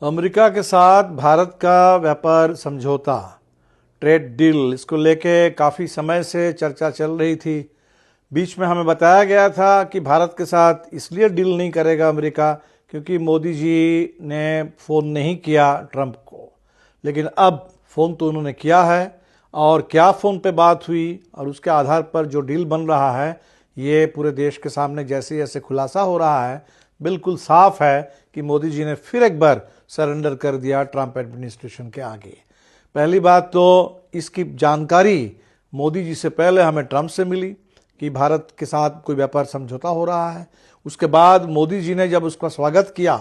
America के साथ भारत का व्यापार समझौता, ट्रेड डील, इसको लेके काफ़ी समय से चर्चा चल रही थी। बीच में हमें बताया गया था कि भारत के साथ इसलिए डील नहीं करेगा अमेरिका क्योंकि मोदी जी ने फ़ोन नहीं किया ट्रंप को। लेकिन अब फ़ोन तो उन्होंने किया है और क्या फ़ोन पे बात हुई और उसके आधार पर जो डील बन रहा है ये पूरे देश के सामने जैसे जैसे खुलासा हो रहा है, बिल्कुल साफ है कि मोदी जी ने फिर एक बार सरेंडर कर दिया ट्रंप एडमिनिस्ट्रेशन के आगे। पहली बात तो इसकी जानकारी मोदी जी से पहले हमें ट्रंप से मिली कि भारत के साथ कोई व्यापार समझौता हो रहा है। उसके बाद मोदी जी ने जब उसका स्वागत किया,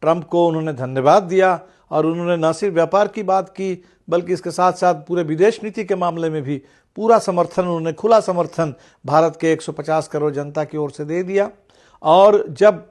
ट्रंप को उन्होंने धन्यवाद दिया और उन्होंने न सिर्फ व्यापार की बात की बल्कि इसके साथ साथ पूरे विदेश नीति के मामले में भी पूरा समर्थन, उन्होंने खुला समर्थन भारत के 150 करोड़ जनता की ओर से दे दिया। और जब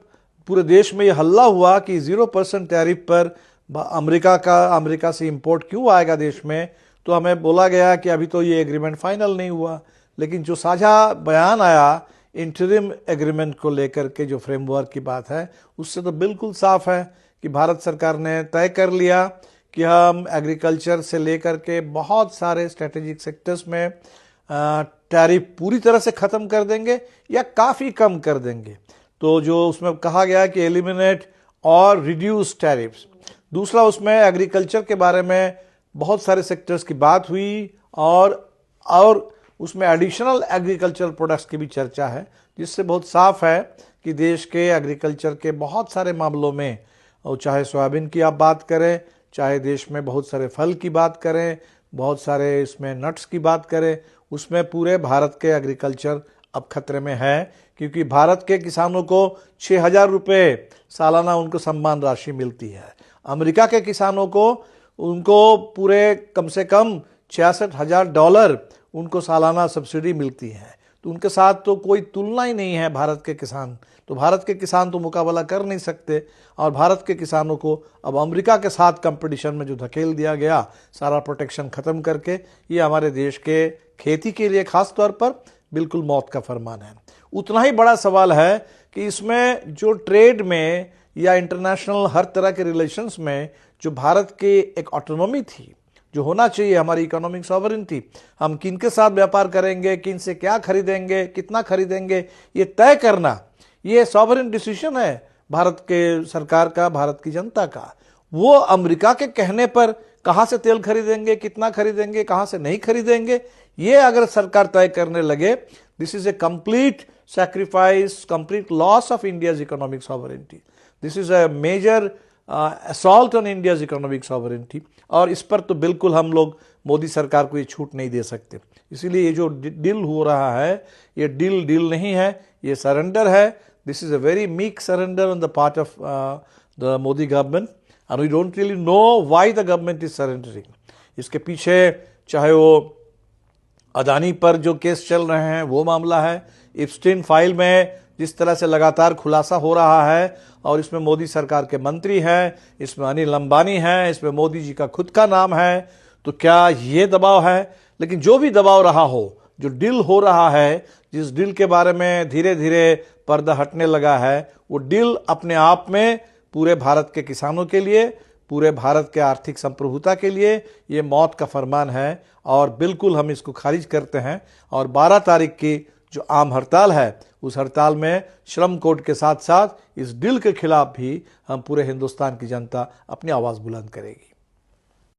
पूरे देश में ये हल्ला हुआ कि 0% टैरिफ पर अमेरिका से इंपोर्ट क्यों आएगा देश में, तो हमें बोला गया कि अभी तो ये एग्रीमेंट फाइनल नहीं हुआ। लेकिन जो साझा बयान आया इंटरिम एग्रीमेंट को लेकर के, जो फ्रेमवर्क की बात है, उससे तो बिल्कुल साफ है कि भारत सरकार ने तय कर लिया कि हम एग्रीकल्चर से लेकर के बहुत सारे स्ट्रेटेजिक सेक्टर्स में टैरिफ पूरी तरह से ख़त्म कर देंगे या काफ़ी कम कर देंगे। तो जो उसमें कहा गया कि एलिमिनेट और रिड्यूस टैरिफ्स। दूसरा, उसमें एग्रीकल्चर के बारे में बहुत सारे सेक्टर्स की बात हुई और उसमें एडिशनल एग्रीकल्चर प्रोडक्ट्स की भी चर्चा है, जिससे बहुत साफ है कि देश के एग्रीकल्चर के बहुत सारे मामलों में, और चाहे सोयाबीन की आप बात करें, चाहे देश में बहुत सारे फल की बात करें, बहुत सारे इसमें नट्स की बात करें, उसमें पूरे भारत के एग्रीकल्चर अब खतरे में है। क्योंकि भारत के किसानों को 6,000 रुपये सालाना उनको सम्मान राशि मिलती है। अमेरिका के किसानों को उनको पूरे कम से कम $66,000 उनको सालाना सब्सिडी मिलती है। तो उनके साथ तो कोई तुलना ही नहीं है भारत के किसान। तो भारत के किसान तो मुकाबला कर नहीं सकते और भारत के किसानों को अब अमेरिका के साथ कंपटीशन में जो धकेल दिया गया, सारा प्रोटेक्शन ख़त्म करके, ये हमारे देश के खेती के लिए खास तौर पर बिल्कुल मौत का फरमान है। उतना ही बड़ा सवाल है कि इसमें जो ट्रेड में या इंटरनेशनल हर तरह के रिलेशंस में जो भारत की एक ऑटोनॉमी थी, जो होना चाहिए, हमारी इकोनॉमिक सॉवरेनिटी, हम किन के साथ व्यापार करेंगे, किन से क्या खरीदेंगे, कितना खरीदेंगे, ये तय करना, ये सॉवरेन डिसीजन है भारत के सरकार का, भारत की जनता का। वो अमेरिका के कहने पर कहाँ से तेल खरीदेंगे, कितना खरीदेंगे, कहाँ से नहीं खरीदेंगे, ये अगर सरकार तय करने लगे, this is a complete sacrifice, complete loss of India's economic sovereignty. This is a major assault on India's economic sovereignty. और इस पर तो बिल्कुल हम लोग मोदी सरकार को ये छूट नहीं दे सकते। इसीलिए ये जो डील हो रहा है, ये डील नहीं है, ये सरेंडर है। This is a very meek surrender on the part of the Modi government and we don't really know why the government is surrendering. इसके पीछे चाहे वो अदानी पर जो केस चल रहे हैं वो मामला है, इप्स्टीन फाइल में जिस तरह से लगातार खुलासा हो रहा है, और इसमें मोदी सरकार के मंत्री हैं, इसमें अनिल अंबानी हैं, इसमें मोदी जी का खुद का नाम है। तो क्या ये दबाव है? लेकिन जो भी दबाव रहा हो, जो डील हो रहा है, जिस डील के बारे में धीरे धीरे पर्दा हटने लगा है, वो डील अपने आप में पूरे भारत के किसानों के लिए, पूरे भारत के आर्थिक संप्रभुता के लिए ये मौत का फरमान है और बिल्कुल हम इसको खारिज करते हैं। और 12 तारीख की जो आम हड़ताल है, उस हड़ताल में श्रम कोड के साथ साथ इस डील के खिलाफ भी हम पूरे हिंदुस्तान की जनता अपनी आवाज़ बुलंद करेगी।